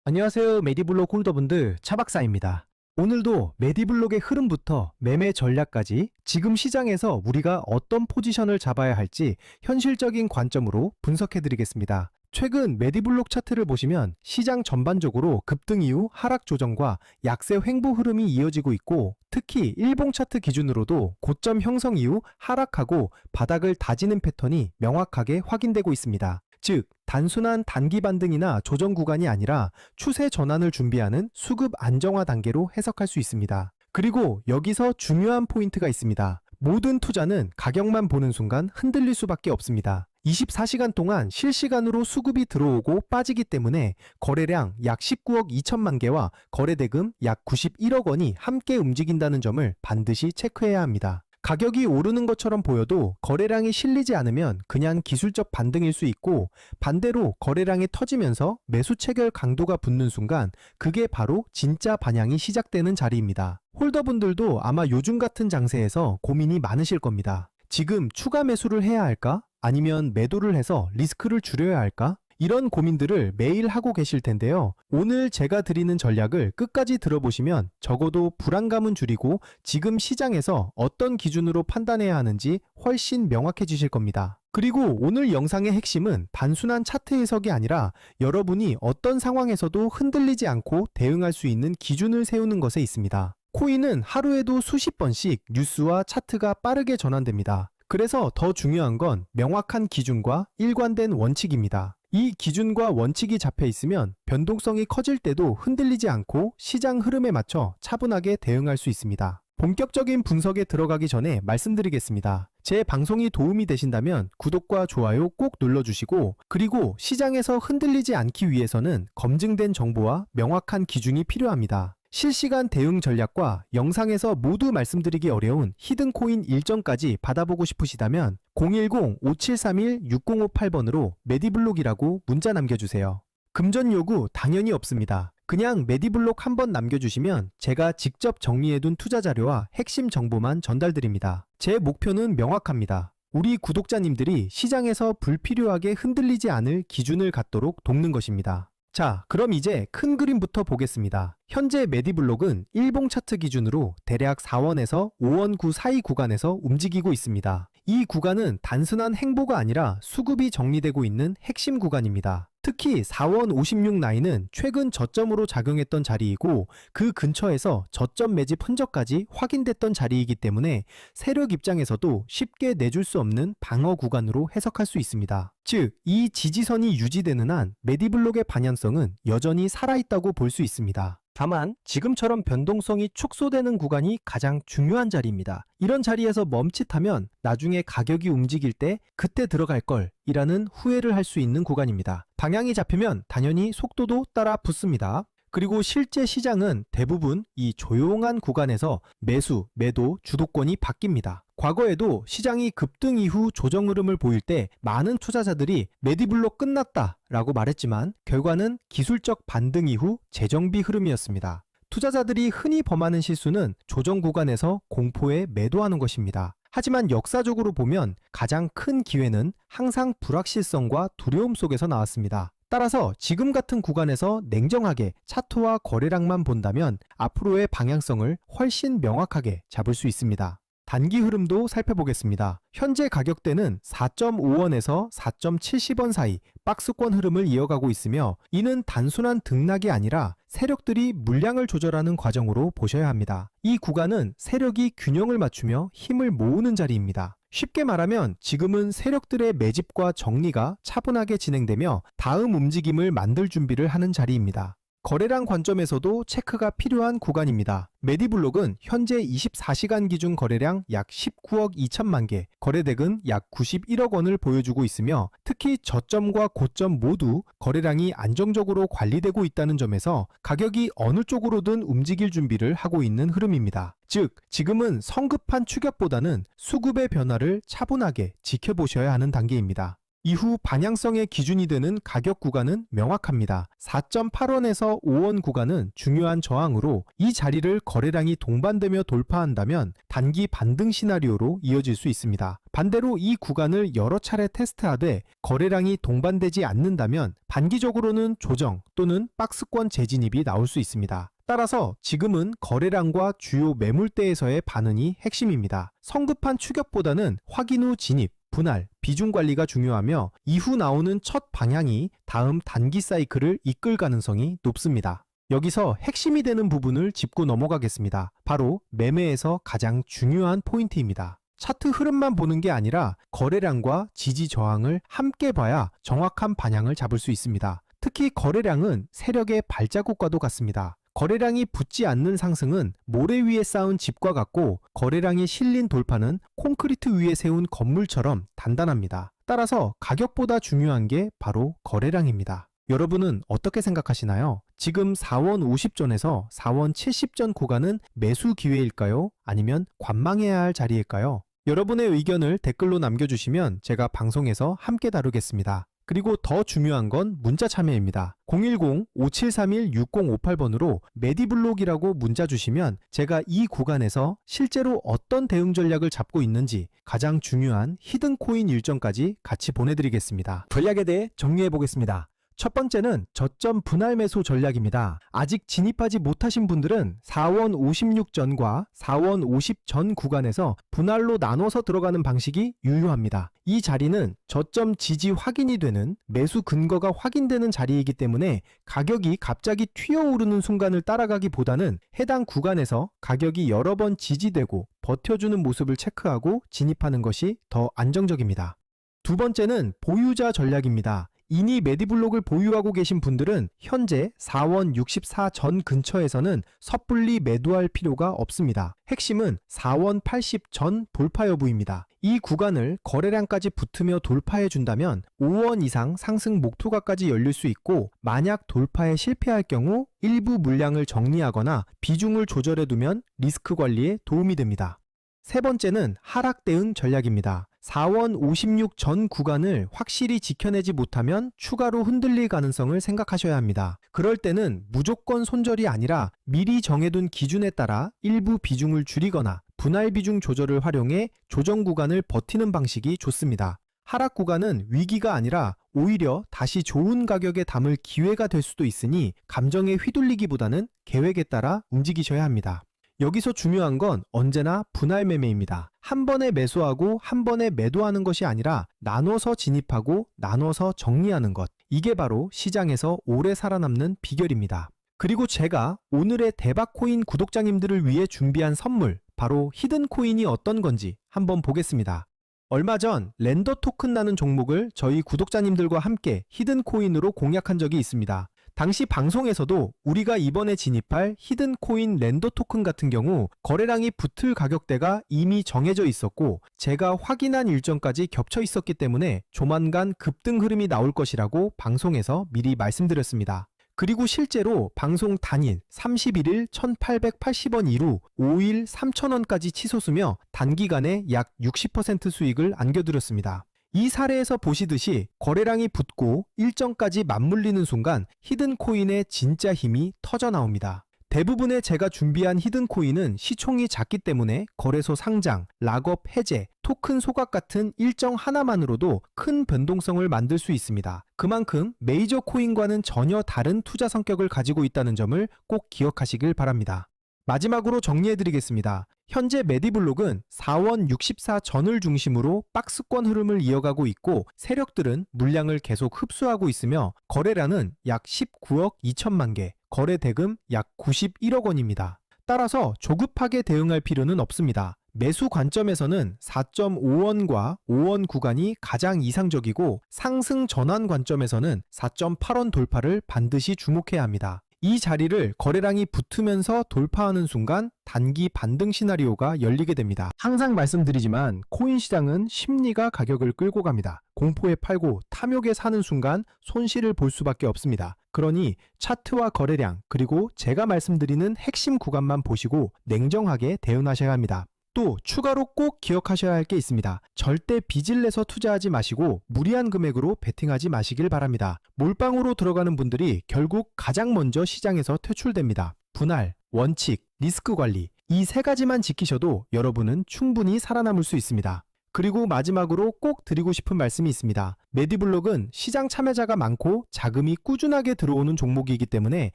안녕하세요. 메디블록 홀더분들 차박사입니다. 오늘도 메디블록의 흐름부터 매매 전략까지 지금 시장에서 우리가 어떤 포지션을 잡아야 할지 현실적인 관점으로 분석해 드리겠습니다. 최근 메디블록 차트를 보시면 시장 전반적으로 급등 이후 하락 조정과 약세 횡보 흐름이 이어지고 있고, 특히 일봉 차트 기준으로도 고점 형성 이후 하락하고 바닥을 다지는 패턴이 명확하게 확인되고 있습니다. 즉, 단순한 단기 반등이나 조정 구간이 아니라 추세 전환을 준비하는 수급 안정화 단계로 해석할 수 있습니다. 그리고 여기서 중요한 포인트가 있습니다. 모든 투자는 가격만 보는 순간 흔들릴 수밖에 없습니다. 24시간 동안 실시간으로 수급이 들어오고 빠지기 때문에 거래량 약 19억 2천만 개와 거래대금 약 91억 원이 함께 움직인다는 점을 반드시 체크해야 합니다. 가격이 오르는 것처럼 보여도 거래량이 실리지 않으면 그냥 기술적 반등일 수 있고, 반대로 거래량이 터지면서 매수 체결 강도가 붙는 순간 그게 바로 진짜 반향이 시작되는 자리입니다. 홀더분들도 아마 요즘 같은 장세에서 고민이 많으실 겁니다. 지금 추가 매수를 해야 할까? 아니면 매도를 해서 리스크를 줄여야 할까? 이런 고민들을 매일 하고 계실 텐데요. 오늘 제가 드리는 전략을 끝까지 들어보시면 적어도 불안감은 줄이고 지금 시장에서 어떤 기준으로 판단해야 하는지 훨씬 명확해지실 겁니다. 그리고 오늘 영상의 핵심은 단순한 차트 해석이 아니라 여러분이 어떤 상황에서도 흔들리지 않고 대응할 수 있는 기준을 세우는 것에 있습니다. 코인은 하루에도 수십 번씩 뉴스와 차트가 빠르게 전환됩니다. 그래서 더 중요한 건 명확한 기준과 일관된 원칙입니다. 이 기준과 원칙이 잡혀 있으면 변동성이 커질 때도 흔들리지 않고 시장 흐름에 맞춰 차분하게 대응할 수 있습니다. 본격적인 분석에 들어가기 전에 말씀드리겠습니다. 제 방송이 도움이 되신다면 구독과 좋아요 꼭 눌러주시고, 그리고 시장에서 흔들리지 않기 위해서는 검증된 정보와 명확한 기준이 필요합니다. 실시간 대응 전략과 영상에서 모두 말씀드리기 어려운 히든코인 일정까지 받아보고 싶으시다면 010-5731-6058번으로 메디블록이라고 문자 남겨주세요. 금전 요구 당연히 없습니다. 그냥 메디블록 한번 남겨주시면 제가 직접 정리해둔 투자 자료와 핵심 정보만 전달드립니다. 제 목표는 명확합니다. 우리 구독자님들이 시장에서 불필요하게 흔들리지 않을 기준을 갖도록 돕는 것입니다. 자, 그럼 이제 큰 그림부터 보겠습니다. 현재 메디블록은 일봉 차트 기준으로 대략 4원에서 5원 9 사이 구간에서 움직이고 있습니다. 이 구간은 단순한 행보가 아니라 수급이 정리되고 있는 핵심 구간입니다. 특히 4원 56 라인은 최근 저점으로 작용했던 자리이고, 그 근처에서 저점 매집 흔적까지 확인됐던 자리이기 때문에 세력 입장에서도 쉽게 내줄 수 없는 방어 구간으로 해석할 수 있습니다. 즉, 이 지지선이 유지되는 한 메디블록의 방향성은 여전히 살아있다고 볼 수 있습니다. 다만 지금처럼 변동성이 축소되는 구간이 가장 중요한 자리입니다. 이런 자리에서 멈칫하면 나중에 가격이 움직일 때 그때 들어갈 걸 이라는 후회를 할 수 있는 구간입니다. 방향이 잡히면 당연히 속도도 따라 붙습니다. 그리고 실제 시장은 대부분 이 조용한 구간에서 매수, 매도, 주도권이 바뀝니다. 과거에도 시장이 급등 이후 조정 흐름을 보일 때 많은 투자자들이 메디블록 끝났다 라고 말했지만 결과는 기술적 반등 이후 재정비 흐름이었습니다. 투자자들이 흔히 범하는 실수는 조정 구간에서 공포에 매도하는 것입니다. 하지만 역사적으로 보면 가장 큰 기회는 항상 불확실성과 두려움 속에서 나왔습니다. 따라서 지금 같은 구간에서 냉정하게 차트와 거래량만 본다면 앞으로의 방향성을 훨씬 명확하게 잡을 수 있습니다. 단기 흐름도 살펴보겠습니다. 현재 가격대는 4.5원에서 4.70원 사이 박스권 흐름을 이어가고 있으며, 이는 단순한 등락이 아니라 세력들이 물량을 조절하는 과정으로 보셔야 합니다. 이 구간은 세력이 균형을 맞추며 힘을 모으는 자리입니다. 쉽게 말하면 지금은 세력들의 매집과 정리가 차분하게 진행되며 다음 움직임을 만들 준비를 하는 자리입니다. 거래량 관점에서도 체크가 필요한 구간입니다. 메디블록은 현재 24시간 기준 거래량 약 19억 2천만 개, 거래대금 약 91억 원을 보여주고 있으며, 특히 저점과 고점 모두 거래량이 안정적으로 관리되고 있다는 점에서 가격이 어느 쪽으로든 움직일 준비를 하고 있는 흐름입니다. 즉, 지금은 성급한 추격보다는 수급의 변화를 차분하게 지켜보셔야 하는 단계입니다. 이후 반향성의 기준이 되는 가격 구간은 명확합니다. 4.8원에서 5원 구간은 중요한 저항으로 이 자리를 거래량이 동반되며 돌파한다면 단기 반등 시나리오로 이어질 수 있습니다. 반대로 이 구간을 여러 차례 테스트하되 거래량이 동반되지 않는다면 단기적으로는 조정 또는 박스권 재진입이 나올 수 있습니다. 따라서 지금은 거래량과 주요 매물대에서의 반응이 핵심입니다. 성급한 추격보다는 확인 후 진입, 분할, 비중 관리가 중요하며 이후 나오는 첫 방향이 다음 단기 사이클을 이끌 가능성이 높습니다. 여기서 핵심이 되는 부분을 짚고 넘어가겠습니다. 바로 매매에서 가장 중요한 포인트입니다. 차트 흐름만 보는 게 아니라 거래량과 지지 저항을 함께 봐야 정확한 방향을 잡을 수 있습니다. 특히 거래량은 세력의 발자국과도 같습니다. 거래량이 붙지 않는 상승은 모래 위에 쌓은 집과 같고 거래량이 실린 돌파는 콘크리트 위에 세운 건물처럼 단단합니다. 따라서 가격보다 중요한 게 바로 거래량입니다. 여러분은 어떻게 생각하시나요? 지금 4원 50전에서 4원 70전 구간은 매수 기회일까요? 아니면 관망해야 할 자리일까요? 여러분의 의견을 댓글로 남겨주시면 제가 방송에서 함께 다루겠습니다. 그리고 더 중요한 건 문자 참여입니다. 010-5731-6058번으로 메디블록이라고 문자 주시면 제가 이 구간에서 실제로 어떤 대응 전략을 잡고 있는지 가장 중요한 히든코인 일정까지 같이 보내드리겠습니다. 전략에 대해 정리해 보겠습니다. 첫 번째는 저점 분할 매수 전략입니다. 아직 진입하지 못하신 분들은 4원 56전과 4원 50전 구간에서 분할로 나눠서 들어가는 방식이 유효합니다. 이 자리는 저점 지지 확인이 되는 매수 근거가 확인되는 자리이기 때문에 가격이 갑자기 튀어오르는 순간을 따라가기보다는 해당 구간에서 가격이 여러 번 지지되고 버텨주는 모습을 체크하고 진입하는 것이 더 안정적입니다. 두 번째는 보유자 전략입니다. 이니 메디블록을 보유하고 계신 분들은 현재 4원 64전 근처에서는 섣불리 매도할 필요가 없습니다. 핵심은 4원 80전 돌파 여부입니다. 이 구간을 거래량까지 붙으며 돌파해 준다면 5원 이상 상승 목표가까지 열릴 수 있고 만약 돌파에 실패할 경우 일부 물량을 정리하거나 비중을 조절해 두면 리스크 관리에 도움이 됩니다. 세 번째는 하락 대응 전략입니다. 4원 56전 구간을 확실히 지켜내지 못하면 추가로 흔들릴 가능성을 생각하셔야 합니다. 그럴 때는 무조건 손절이 아니라 미리 정해둔 기준에 따라 일부 비중을 줄이거나 분할 비중 조절을 활용해 조정 구간을 버티는 방식이 좋습니다. 하락 구간은 위기가 아니라 오히려 다시 좋은 가격에 담을 기회가 될 수도 있으니 감정에 휘둘리기보다는 계획에 따라 움직이셔야 합니다. 여기서 중요한 건 언제나 분할 매매입니다. 한 번에 매수하고 한 번에 매도하는 것이 아니라 나눠서 진입하고 나눠서 정리하는 것. 이게 바로 시장에서 오래 살아남는 비결입니다. 그리고 제가 오늘의 대박코인 구독자님들을 위해 준비한 선물, 바로 히든코인이 어떤 건지 한번 보겠습니다. 얼마 전 렌더 토큰이라는 종목을 저희 구독자님들과 함께 히든코인으로 공략한 적이 있습니다. 당시 방송에서도 우리가 이번에 진입할 히든코인 렌더 토큰 같은 경우 거래량이 붙을 가격대가 이미 정해져 있었고 제가 확인한 일정까지 겹쳐 있었기 때문에 조만간 급등 흐름이 나올 것이라고 방송에서 미리 말씀드렸습니다. 그리고 실제로 방송 단일 31일 1880원 이후 5일 3000원까지 치솟으며 단기간에 약 60% 수익을 안겨드렸습니다. 이 사례에서 보시듯이 거래량이 붙고 일정까지 맞물리는 순간 히든코인의 진짜 힘이 터져 나옵니다. 대부분의 제가 준비한 히든코인은 시총이 작기 때문에 거래소 상장, 락업 해제, 토큰 소각 같은 일정 하나만으로도 큰 변동성을 만들 수 있습니다. 그만큼 메이저 코인과는 전혀 다른 투자 성격을 가지고 있다는 점을 꼭 기억하시길 바랍니다. 마지막으로 정리해드리겠습니다. 현재 메디블록은 4원 64전을 중심으로 박스권 흐름을 이어가고 있고 세력들은 물량을 계속 흡수하고 있으며 거래량은 약 19억 2천만 개, 거래 대금 약 91억 원입니다. 따라서 조급하게 대응할 필요는 없습니다. 매수 관점에서는 4.5원과 5원 구간이 가장 이상적이고 상승 전환 관점에서는 4.8원 돌파를 반드시 주목해야 합니다. 이 자리를 거래량이 붙으면서 돌파하는 순간 단기 반등 시나리오가 열리게 됩니다. 항상 말씀드리지만 코인 시장은 심리가 가격을 끌고 갑니다. 공포에 팔고 탐욕에 사는 순간 손실을 볼 수밖에 없습니다. 그러니 차트와 거래량 그리고 제가 말씀드리는 핵심 구간만 보시고 냉정하게 대응하셔야 합니다. 또 추가로 꼭 기억하셔야 할 게 있습니다. 절대 빚을 내서 투자하지 마시고 무리한 금액으로 베팅하지 마시길 바랍니다. 몰빵으로 들어가는 분들이 결국 가장 먼저 시장에서 퇴출됩니다. 분할, 원칙, 리스크 관리 이 세 가지만 지키셔도 여러분은 충분히 살아남을 수 있습니다. 그리고 마지막으로 꼭 드리고 싶은 말씀이 있습니다. 메디블록은 시장 참여자가 많고 자금이 꾸준하게 들어오는 종목이기 때문에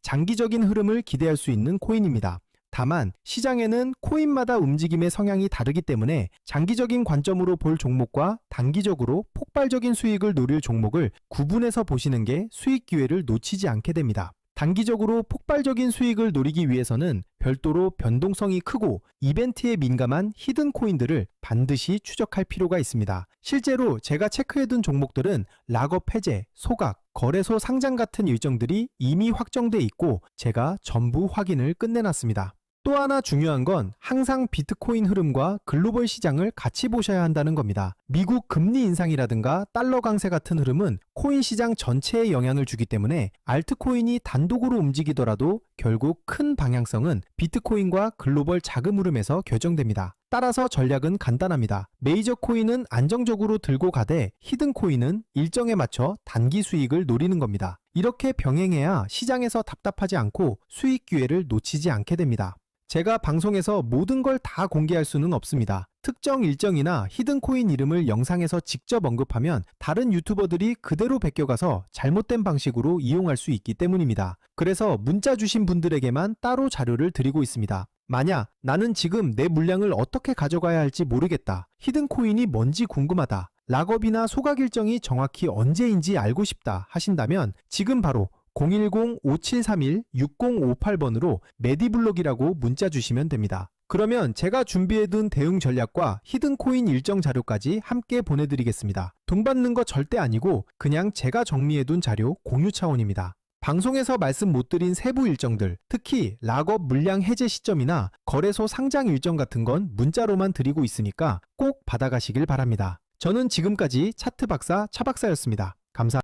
장기적인 흐름을 기대할 수 있는 코인입니다. 다만 시장에는 코인마다 움직임의 성향이 다르기 때문에 장기적인 관점으로 볼 종목과 단기적으로 폭발적인 수익을 노릴 종목을 구분해서 보시는 게 수익 기회를 놓치지 않게 됩니다. 단기적으로 폭발적인 수익을 노리기 위해서는 별도로 변동성이 크고 이벤트에 민감한 히든 코인들을 반드시 추적할 필요가 있습니다. 실제로 제가 체크해둔 종목들은 락업 해제, 소각, 거래소 상장 같은 일정들이 이미 확정돼 있고 제가 전부 확인을 끝내놨습니다. 또 하나 중요한 건 항상 비트코인 흐름과 글로벌 시장을 같이 보셔야 한다는 겁니다. 미국 금리 인상이라든가 달러 강세 같은 흐름은 코인 시장 전체에 영향을 주기 때문에 알트코인이 단독으로 움직이더라도 결국 큰 방향성은 비트코인과 글로벌 자금 흐름에서 결정됩니다. 따라서 전략은 간단합니다. 메이저 코인은 안정적으로 들고 가되 히든 코인은 일정에 맞춰 단기 수익을 노리는 겁니다. 이렇게 병행해야 시장에서 답답하지 않고 수익 기회를 놓치지 않게 됩니다. 제가 방송에서 모든 걸 다 공개할 수는 없습니다. 특정 일정이나 히든 코인 이름을 영상에서 직접 언급하면 다른 유튜버들이 그대로 베껴가서 잘못된 방식으로 이용할 수 있기 때문입니다. 그래서 문자 주신 분들에게만 따로 자료를 드리고 있습니다. 만약 나는 지금 내 물량을 어떻게 가져가야 할지 모르겠다. 히든 코인이 뭔지 궁금하다. 락업이나 소각 일정이 정확히 언제인지 알고 싶다 하신다면 지금 바로 010-5731-6058번으로 메디블록이라고 문자 주시면 됩니다. 그러면 제가 준비해둔 대응 전략과 히든코인 일정 자료까지 함께 보내드리겠습니다. 돈 받는 거 절대 아니고 그냥 제가 정리해둔 자료 공유 차원입니다. 방송에서 말씀 못 드린 세부 일정들, 특히 락업 물량 해제 시점이나 거래소 상장 일정 같은 건 문자로만 드리고 있으니까 꼭 받아가시길 바랍니다. 저는 지금까지 차트 박사 차 박사였습니다. 감사합니다.